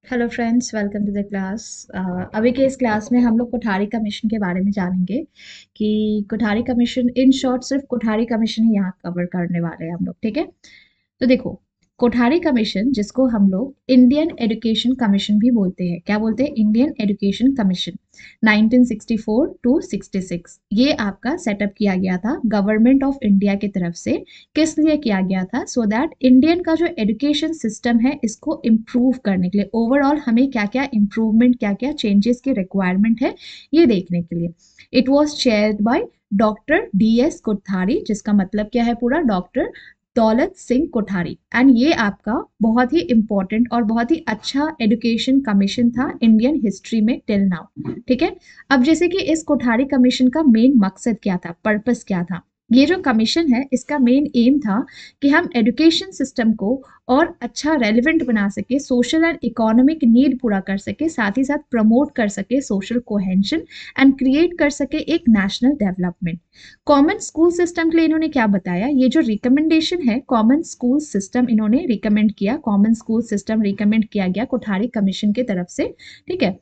Hello friends, welcome to the class. अभी के इस क्लास में हम लोग कोठारी कमीशन के बारे में जानेंगे कि कोठारी कमीशन इन शॉर्ट सिर्फ कोठारी कमीशन ही यहाँ कवर करने वाले हैं हम लोग। ठीक है, तो देखो, कोठारी कमीशन जिसको हम लोग इंडियन एजुकेशन कमीशन भी बोलते हैं, क्या बोलते हैं? इंडियन एजुकेशन कमीशन 1964 टू 66 ये आपका सेटअप किया गया था गवर्नमेंट ऑफ इंडिया की तरफ से। किस लिए किया गया था? सो दैट इंडियन का जो एजुकेशन सिस्टम है इसको इम्प्रूव करने के लिए, ओवरऑल हमें क्या क्या इम्प्रूवमेंट, क्या क्या चेंजेस की रिक्वायरमेंट है ये देखने के लिए। It was chaired by doctor DS Kothari, जिसका मतलब क्या है पूरा? डॉक्टर दौलत सिंह कोठारी। एंड ये आपका बहुत ही इंपॉर्टेंट और बहुत ही अच्छा एजुकेशन कमीशन था इंडियन हिस्ट्री में टिल नाउ। ठीक है, अब जैसे कि इस कोठारी कमीशन का मेन मकसद क्या था, पर्पस क्या था? ये जो कमीशन है इसका मेन एम था कि हम एजुकेशन सिस्टम को और अच्छा रेलिवेंट बना सके, सोशल एंड इकोनॉमिक नीड पूरा कर सके, साथ ही साथ प्रमोट कर सके सोशल कोहेंशन एंड क्रिएट कर सके एक national development. Common school system के लिए इन्होंने क्या बताया? ये जो रिकमेंडेशन है कॉमन स्कूल सिस्टम इन्होंने रिकमेंड किया, कॉमन स्कूल सिस्टम रिकमेंड किया गया कोठारी कमीशन की तरफ से। ठीक है,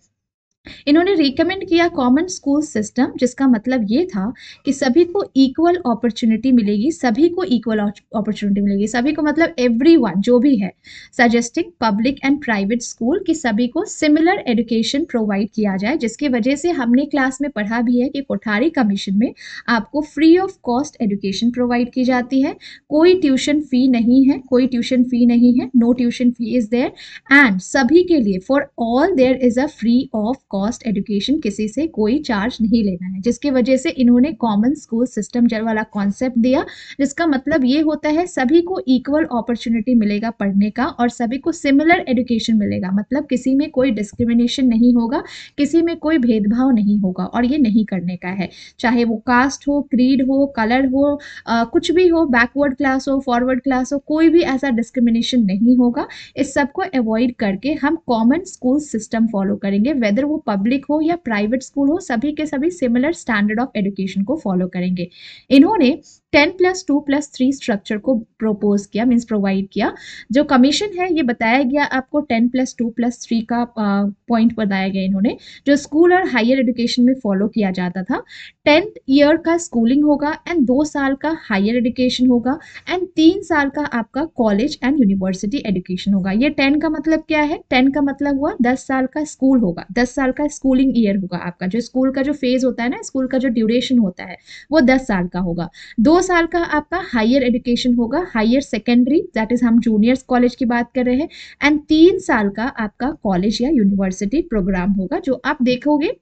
इन्होंने रिकमेंड किया कॉमन स्कूल सिस्टम, जिसका मतलब ये था कि सभी को इक्वल अपॉर्चुनिटी मिलेगी, सभी को इक्वल अपॉर्चुनिटी मिलेगी, सभी को मतलब एवरीवन जो भी है, suggesting public and private school कि सभी को सिमिलर एजुकेशन प्रोवाइड किया जाए। जिसकी वजह से हमने क्लास में पढ़ा भी है कि कोठारी कमीशन में आपको free of cost education provide की जाती है, कोई ट्यूशन फी नहीं है, कोई ट्यूशन फी नहीं है, no tuition fee is there. And सभी के लिए for all there is a free of cost education, किसी से कोई चार्ज नहीं लेना है, जिसकी वजह से इन्होंने कॉमन स्कूल सिस्टम वाला कॉन्सेप्ट दिया, जिसका मतलब ये होता है सभी को इक्वल अपॉर्चुनिटी मिलेगा पढ़ने का और सभी को सिमिलर एजुकेशन मिलेगा, मतलब किसी में कोई डिस्क्रिमिनेशन नहीं होगा, किसी में कोई भेदभाव नहीं होगा, और ये नहीं करने का है, चाहे वो कास्ट हो, क्रीड हो, कलर हो, कुछ भी हो, बैकवर्ड क्लास हो, फॉरवर्ड क्लास हो, कोई भी ऐसा डिस्क्रिमिनेशन नहीं होगा। इस सब को अवॉइड करके हम कॉमन स्कूल सिस्टम फॉलो करेंगे, वेदर वो पब्लिक हो या प्राइवेट स्कूल हो, सभी के सभी सिमिलर स्टैंडर्ड ऑफ एजुकेशन को फॉलो करेंगे। इन्होंने 10+2+3 स्ट्रक्चर को प्रोपोज किया, मीन्स प्रोवाइड किया। जो कमीशन है ये बताया गया आपको 10+2+3 का पॉइंट बताया गया इन्होंने, जो स्कूल और हायर एजुकेशन में फॉलो किया जाता था। 10th ईयर का स्कूलिंग होगा एंड 2 साल का हायर एजुकेशन होगा एंड 3 साल का आपका कॉलेज एंड यूनिवर्सिटी एजुकेशन होगा। ये 10 का मतलब क्या है? 10 का मतलब हुआ 10 साल का स्कूल होगा, 10 साल का स्कूलिंग ईयर होगा आपका, जो स्कूल का जो फेज होता है ना, स्कूल का जो ड्यूरेशन होता है वो 10 साल का होगा। 2 साल का आपका हायर एजुकेशन होगा, हायर सेकेंडरी, दैट इज हम जूनियर्स कॉलेज की बात कर रहे हैं। एंड 3 साल का आपका कॉलेज या यूनिवर्सिटी प्रोग्राम होगा, जो आप देखोगे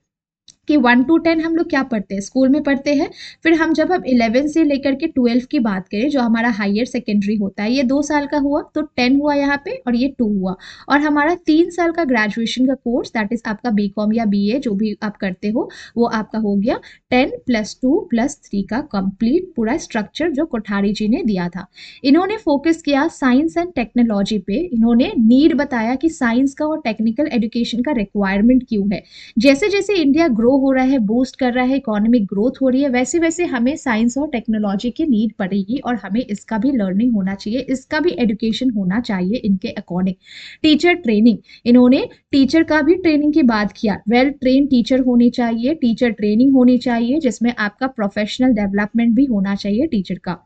कि 1 to 10 हम लोग क्या पढ़ते हैं, स्कूल में पढ़ते हैं। फिर हम जब हम 11 से लेकर के 12 की बात करें, जो हमारा हायर सेकेंडरी होता है, ये 2 साल का हुआ, तो 10 हुआ यहाँ पे और ये 2 हुआ। और हमारा 3 साल का ग्रेजुएशन का कोर्स, दैट इज आपका BCom या BA जो भी आप करते हो, वो आपका हो गया 10+2+3 का कंप्लीट पूरा स्ट्रक्चर जो कोठारी जी ने दिया था। इन्होंने फोकस किया साइंस एंड टेक्नोलॉजी पे, इन्होंने नीड बताया कि साइंस का और टेक्निकल एजुकेशन का रिक्वायरमेंट क्यों है। जैसे जैसे इंडिया ग्रो हो रहा है, बूस्ट कर रहा है, इकोनॉमिक ग्रोथ हो रही है, वैसे वैसे हमें साइंस और टेक्नोलॉजी की नीड पड़ेगी और हमें इसका भी लर्निंग होना चाहिए, इसका भी एजुकेशन होना चाहिए इनके अकॉर्डिंग। टीचर ट्रेनिंग, इन्होंने टीचर का भी ट्रेनिंग की बात किया, वेल ट्रेन टीचर होनी चाहिए, टीचर ट्रेनिंग होनी चाहिए, जिसमें आपका प्रोफेशनल डेवलपमेंट भी होना चाहिए टीचर का।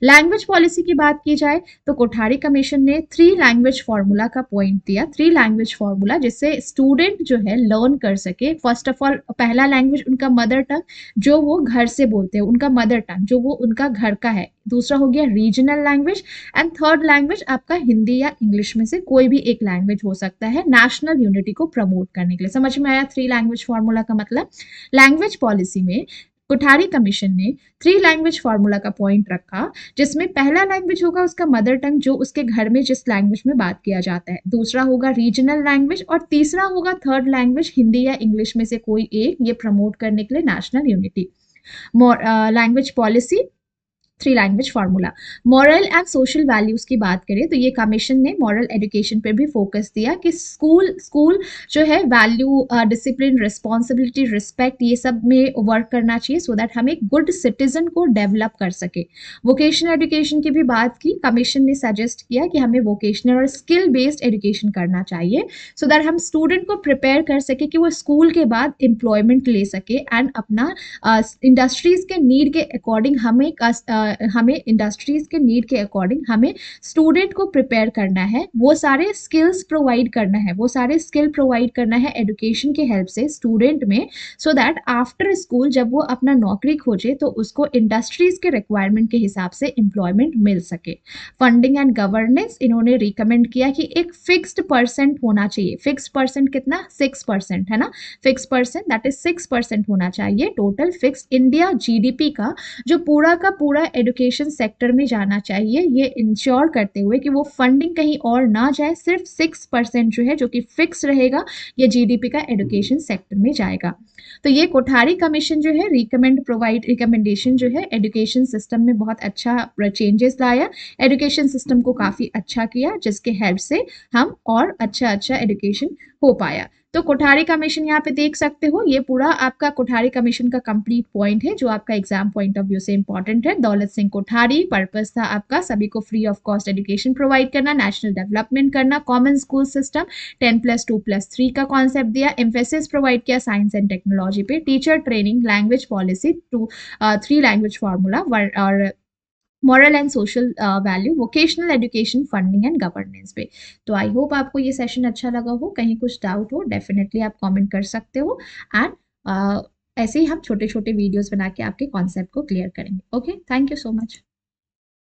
लैंग्वेज पॉलिसी की बात की जाए तो कोठारी कमीशन ने 3 लैंग्वेज फॉर्मूला का पॉइंट दिया, 3 लैंग्वेज फॉर्मूला, जिससे स्टूडेंट जो है लर्न कर सके। फर्स्ट ऑफ ऑल, पहला लैंग्वेज उनका मदर टंग, जो वो घर से बोलते हैं, उनका मदर टंग जो वो उनका घर का है। दूसरा हो गया regional language and third language आपका हिंदी या इंग्लिश में से कोई भी एक लैंग्वेज हो सकता है, नेशनल यूनिटी को प्रमोट करने के लिए। समझ में आया 3 लैंग्वेज फॉर्मूला का मतलब? लैंग्वेज पॉलिसी में कोठारी कमीशन ने 3 लैंग्वेज फॉर्मूला का पॉइंट रखा, जिसमें पहला लैंग्वेज होगा उसका मदर टंग, जो उसके घर में जिस लैंग्वेज में बात किया जाता है। दूसरा होगा रीजनल लैंग्वेज और तीसरा होगा थर्ड लैंग्वेज हिंदी या इंग्लिश में से कोई एक, ये प्रमोट करने के लिए national unity. Language policy three language formula. Moral and social values की बात करें तो ये कमीशन ने मॉरल एजुकेशन पर भी फोकस दिया कि स्कूल स्कूल जो है वैल्यू, डिसिप्लिन, रिस्पॉन्सिबिलिटी, रिस्पेक्ट, ये सब में वर्क करना चाहिए सो दैट हम एक गुड सिटीजन को डेवलप कर सके। वोकेशनल एजुकेशन की भी बात की, कमीशन ने सजेस्ट किया कि हमें वोकेशनल और स्किल बेस्ड एजुकेशन करना चाहिए सो दैट हम स्टूडेंट को प्रिपेयर कर सके कि वो स्कूल के बाद एम्प्लॉयमेंट ले सके एंड अपना इंडस्ट्रीज के नीड के अकॉर्डिंग हमें इंडस्ट्रीज के नीड के अकॉर्डिंग हमें स्टूडेंट को प्रिपेयर करना है, वो सारे स्किल्स प्रोवाइड करना है, वो सारे स्किल प्रोवाइड करना है एजुकेशन के हेल्प से स्टूडेंट में, सो दैट आफ्टर स्कूल जब वो अपना नौकरी खोजे तो उसको इंडस्ट्रीज के रिक्वायरमेंट के हिसाब से एम्प्लॉयमेंट मिल सके। फंडिंग एंड गवर्नेंस इन्होंने रिकमेंड किया कि एक फिक्स्ड परसेंट होना चाहिए। फिक्स्ड परसेंट कितना? 6% है ना। फिक्स परसेंट दैट इज 6% होना चाहिए टोटल फिक्स इंडिया जीडीपी का, जो पूरा का पूरा एजुकेशन सेक्टर में जाना चाहिए, ये इंश्योर करते हुए कि वो फंडिंग कहीं और ना जाए, सिर्फ 6% जो है जो कि फिक्स रहेगा ये जीडीपी का एजुकेशन सेक्टर में जाएगा। तो ये कोठारी कमीशन जो है रिकमेंडेशन जो है एजुकेशन सिस्टम में बहुत अच्छा चेंजेस लाया, एजुकेशन सिस्टम को काफी अच्छा किया, जिसके हेल्प से हम और अच्छा अच्छा एजुकेशन हो पाया। तो कोठारी कमीशन यहाँ पे देख सकते हो, ये पूरा आपका कोठारी कमीशन का कंप्लीट पॉइंट है जो आपका एग्जाम पॉइंट ऑफ व्यू से इंपॉर्टेंट है। दौलत सिंह कोठारी, पर्पस था आपका सभी को free of cost education provide करना, नेशनल डेवलपमेंट करना, कॉमन स्कूल सिस्टम, 10+2+3 का कॉन्सेप्ट दिया, एम्फेसिस प्रोवाइड किया साइंस एंड टेक्नोलॉजी पे, teacher training, language policy, three language formula और moral and social value, vocational education, funding and governance पे। तो I hope आपको ये सेशन अच्छा लगा हो, कहीं कुछ डाउट हो डेफिनेटली आप कमेंट कर सकते हो एंड ऐसे ही हम छोटे छोटे वीडियोस बना के आपके कॉन्सेप्ट को क्लियर करेंगे। Okay, thank you so much.